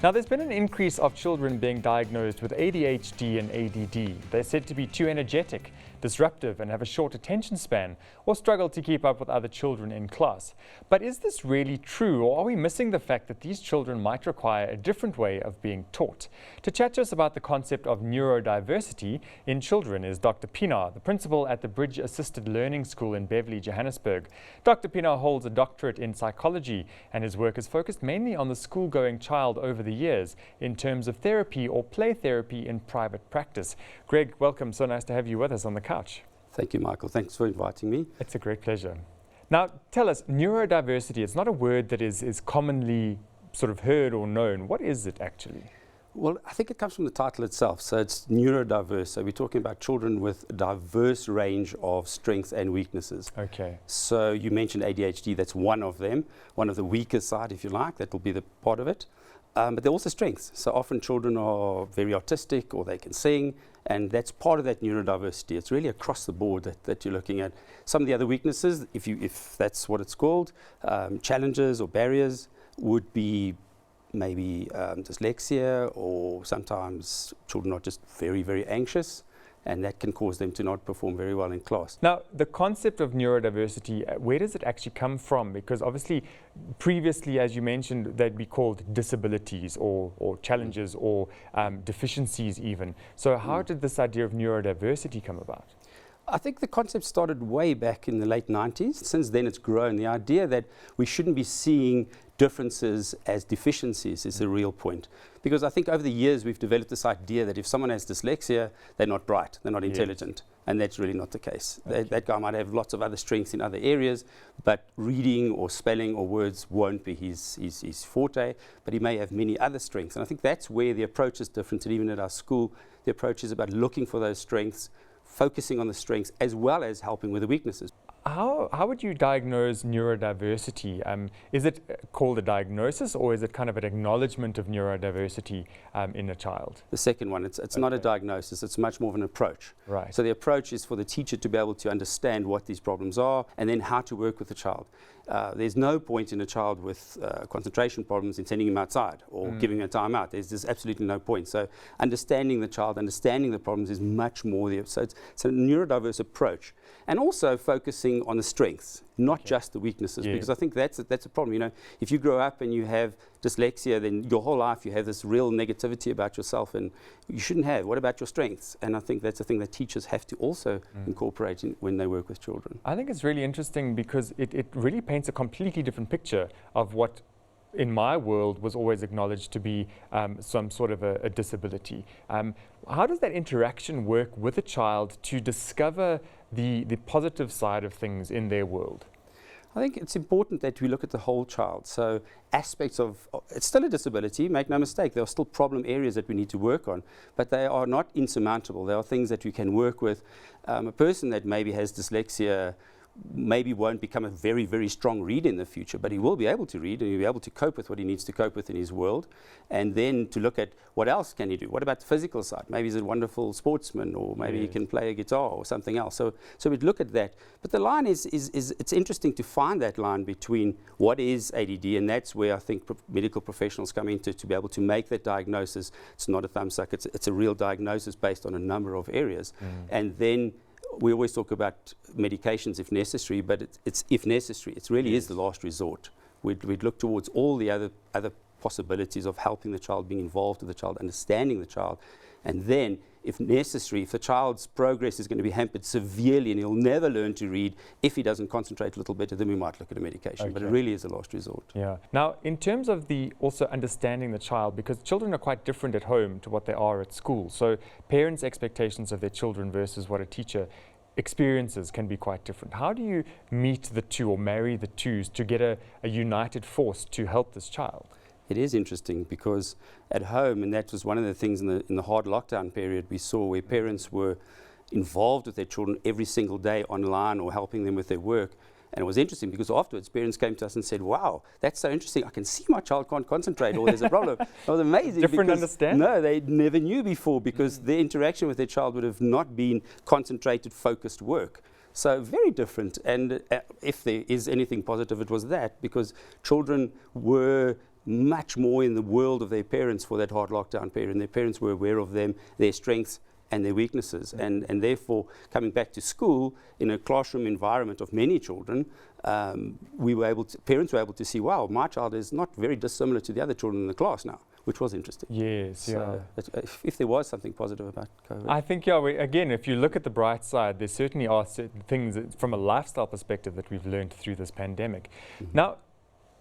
Now, there's been an increase of children being diagnosed with ADHD and ADD. They're said to be too energetic, disruptive, and have a short attention span, or struggle to keep up with other children in class. But is this really true, or are we missing the fact that these children might require a different way of being taught? To chat to us about the concept of neurodiversity in children is Dr. Pienaar, the principal at the Bridge Assisted Learning School in Beverly, Johannesburg. Dr. Pienaar holds a doctorate in psychology, and his work is focused mainly on the school-going child over the years in terms of therapy or play therapy in private practice. Greg, welcome. So nice to have you with us on the couch. Thank you, Michael. Thanks for inviting me. It's a great pleasure. Now, tell us, neurodiversity, it's not a word that is commonly sort of heard or known. What is it actually? Well, I think it comes from the title itself. So it's neurodiverse. So we're talking about children with a diverse range of strengths and weaknesses. Okay. So you mentioned ADHD. That's one of them, one of the weaker side, if you like. That will be the part of it. But they're also strengths. So often children are very artistic, or they can sing, and that's part of that neurodiversity. It's really across the board that you're looking at. Some of the other weaknesses, if that's what it's called, challenges or barriers, would be maybe dyslexia, or sometimes children are just very, very anxious, and that can cause them to not perform very well in class. Now, the concept of neurodiversity, where does it actually come from? Because obviously, previously, as you mentioned, they'd be called disabilities or challenges or deficiencies even. So how did this idea of neurodiversity come about? I think the concept started way back in the late 90s. Since then, it's grown. The idea that we shouldn't be seeing differences as deficiencies is the real point. Because I think over the years, we've developed this idea that if someone has dyslexia, they're not bright, they're not intelligent. And that's really not the case. Okay. That guy might have lots of other strengths in other areas, but reading or spelling or words won't be his forte, but he may have many other strengths. And I think that's where the approach is different. And even at our school, the approach is about looking for those strengths, focusing on the strengths, as well as helping with the weaknesses. How would you diagnose neurodiversity? Is it called a diagnosis, or is it kind of an acknowledgement of neurodiversity in a child? The second one, it's not a diagnosis, it's much more of an approach. Right. So the approach is for the teacher to be able to understand what these problems are and then how to work with the child. There's no point in a child with concentration problems in sending him outside or giving him a time out. There's absolutely no point. So understanding the child, understanding the problems is much more. So it's a neurodiverse approach. And also focusing on the strengths, not just the weaknesses, because I think that's a problem. You know, if you grow up and you have dyslexia, then your whole life you have this real negativity about yourself, and you shouldn't have. What about your strengths? And I think that's a thing that teachers have to also incorporate when they work with children. I think it's really interesting because it really paints a completely different picture of what in my world was always acknowledged to be some sort of a disability. How does that interaction work with a child to discover the positive side of things in their world? I think it's important that we look at the whole child. So aspects of, it's still a disability, make no mistake, there are still problem areas that we need to work on, but they are not insurmountable. There are things that we can work with. A person that maybe has dyslexia maybe won't become a very, very strong reader in the future, but he will be able to read and he'll be able to cope with what he needs to cope with in his world. And then to look at what else can he do? What about the physical side? Maybe he's a wonderful sportsman, or maybe he can play a guitar or something else. So we'd look at that. But the line is it's interesting to find that line between what is ADD, and that's where I think medical professionals come in to be able to make that diagnosis. It's not a thumbsuck, it's a real diagnosis based on a number of areas. And then we always talk about medications if necessary, but it's if necessary. It really is the last resort. We'd look towards all the other possibilities of helping the child, being involved with the child, understanding the child, and then, if necessary, if the child's progress is going to be hampered severely and he'll never learn to read, if he doesn't concentrate a little better, then we might look at a medication. But it really is a last resort. Yeah. Now, in terms of also understanding the child, because children are quite different at home to what they are at school. So parents' expectations of their children versus what a teacher experiences can be quite different. How do you meet the two or marry the two to get a united force to help this child? It is interesting because at home, and that was one of the things in the hard lockdown period we saw, where parents were involved with their children every single day online or helping them with their work. And it was interesting because afterwards parents came to us and said, wow, that's so interesting. I can see my child can't concentrate, or there's a problem. It was amazing. Different understanding. No, they never knew before, because their interaction with their child would have not been concentrated, focused work. So very different. And if there is anything positive, it was that, because children were much more in the world of their parents for that hard lockdown period. And their parents were aware of them, their strengths and their weaknesses. And therefore, coming back to school in a classroom environment of many children, parents were able to see, wow, my child is not very dissimilar to the other children in the class now, which was interesting. Yes, so if there was something positive about COVID. I think, again, if you look at the bright side, there certainly are certain things from a lifestyle perspective that we've learned through this pandemic. Now,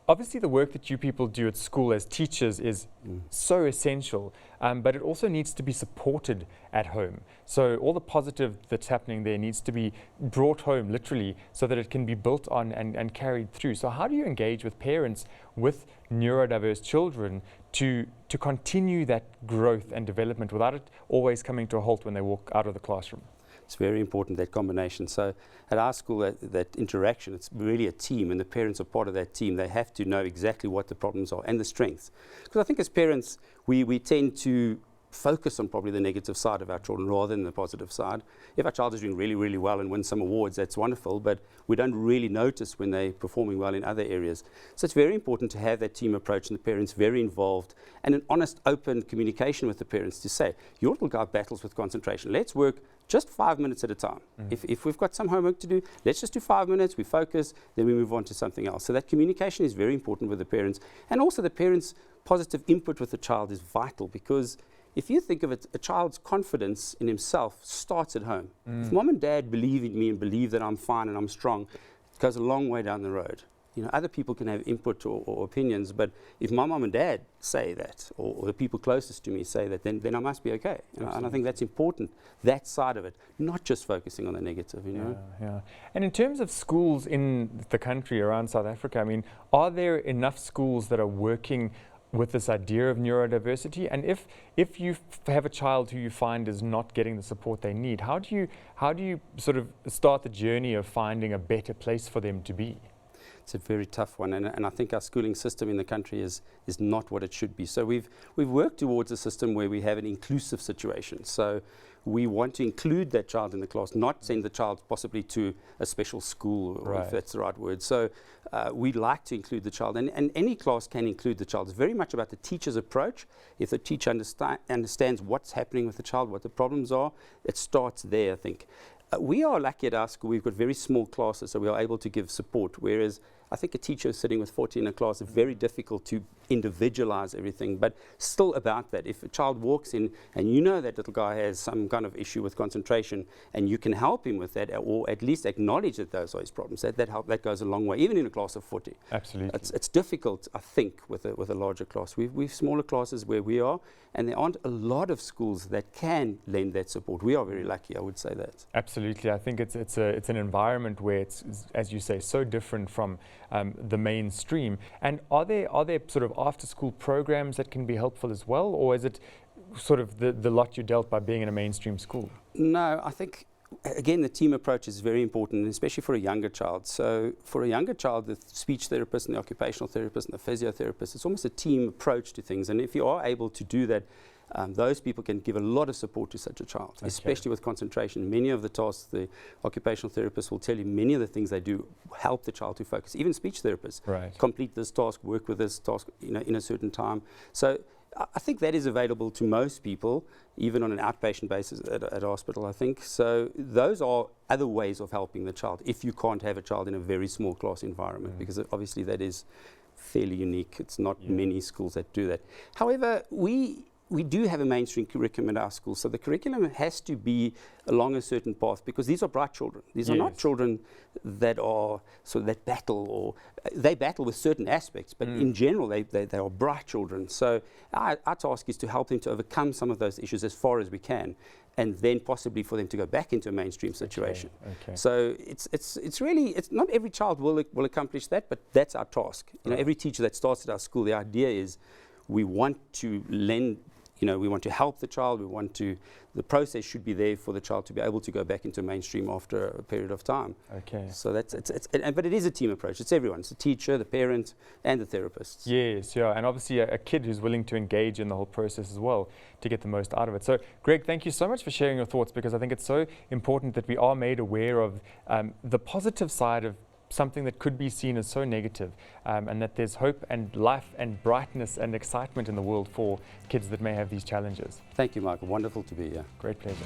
obviously, the work that you people do at school as teachers is so essential, but it also needs to be supported at home. So all the positive that's happening there needs to be brought home, literally, so that it can be built on and carried through. So how do you engage with parents with neurodiverse children to continue that growth and development without it always coming to a halt when they walk out of the classroom? It's very important, that combination. So at our school, that interaction, it's really a team, and the parents are part of that team. They have to know exactly what the problems are and the strengths. Because I think as parents, we tend to focus on probably the negative side of our children rather than the positive side. If our child is doing really, really well and wins some awards, that's wonderful, but we don't really notice when they're performing well in other areas. So it's very important to have that team approach and the parents very involved, and an honest, open communication with the parents to say, your little guy battles with concentration. Let's work just 5 minutes at a time. If we've got some homework to do, let's just do 5 minutes, we focus, then we move on to something else. So that communication is very important with the parents, and also the parents' positive input with the child is vital, because if you think of it, a child's confidence in himself starts at home. If mom and dad believe in me and believe that I'm fine and I'm strong, it goes a long way down the road. You know, other people can have input or opinions, but if my mom and dad say that, or the people closest to me say that, then I must be okay. And I think that's important, that side of it, not just focusing on the negative, you know. Yeah. And in terms of schools in the country around South Africa, I mean, are there enough schools that are working with this idea of neurodiversity? And if you have a child who you find is not getting the support they need, how do you sort of start the journey of finding a better place for them to be? It's a very tough one, and I think our schooling system in the country is not what it should be. So we've worked towards a system where we have an inclusive situation. So we want to include that child in the class, not send the child possibly to a special school, or if that's the right word. So we'd like to include the child, and any class can include the child. It's very much about the teacher's approach. If the teacher understands what's happening with the child, what the problems are, it starts there, I think. We are lucky at our school, we've got very small classes, so we are able to give support, whereas I think a teacher sitting with 40 in a class is very difficult to individualize everything, but still about that. If a child walks in and you know that little guy has some kind of issue with concentration and you can help him with that, or at least acknowledge that those are his problems, that goes a long way, even in a class of 40. Absolutely. It's difficult, I think, with a larger class. We've smaller classes where we are, and there aren't a lot of schools that can lend that support. We are very lucky, I would say that. Absolutely. I think it's an environment where it's, as you say, so different from the mainstream. And are there sort of after-school programs that can be helpful as well, or is it sort of the lot you're dealt by being in a mainstream school? No, I think, again, the team approach is very important, especially for a younger child. So for a younger child, the speech therapist and the occupational therapist and the physiotherapist, it's almost a team approach to things. And if you are able to do that, those people can give a lot of support to such a child, especially with concentration. Many of the tasks, the occupational therapist will tell you many of the things they do help the child to focus. Even speech therapists complete this task, work with this task, in a certain time. So I think that is available to most people, even on an outpatient basis at hospital, I think. So those are other ways of helping the child if you can't have a child in a very small class environment, because obviously that is fairly unique. It's not many schools that do that. However, we do have a mainstream curriculum at our school, so the curriculum has to be along a certain path, because these are bright children. These are not children that are that battle, or they battle with certain aspects, but in general they are bright children. So our task is to help them to overcome some of those issues as far as we can, and then possibly for them to go back into a mainstream situation. So it's really not every child will accomplish that, but that's our task. Every teacher that starts at our school, the idea is we want to lend. We want to help the child. The process should be there for the child to be able to go back into mainstream after a period of time. So but it is a team approach. It's everyone. It's the teacher, the parent, and the therapist. Yes, and obviously a kid who's willing to engage in the whole process as well to get the most out of it. So, Greg, thank you so much for sharing your thoughts, because I think it's so important that we are made aware of the positive side of something that could be seen as so negative, and that there's hope and life and brightness and excitement in the world for kids that may have these challenges. Thank you, Michael. Wonderful to be here. Great pleasure.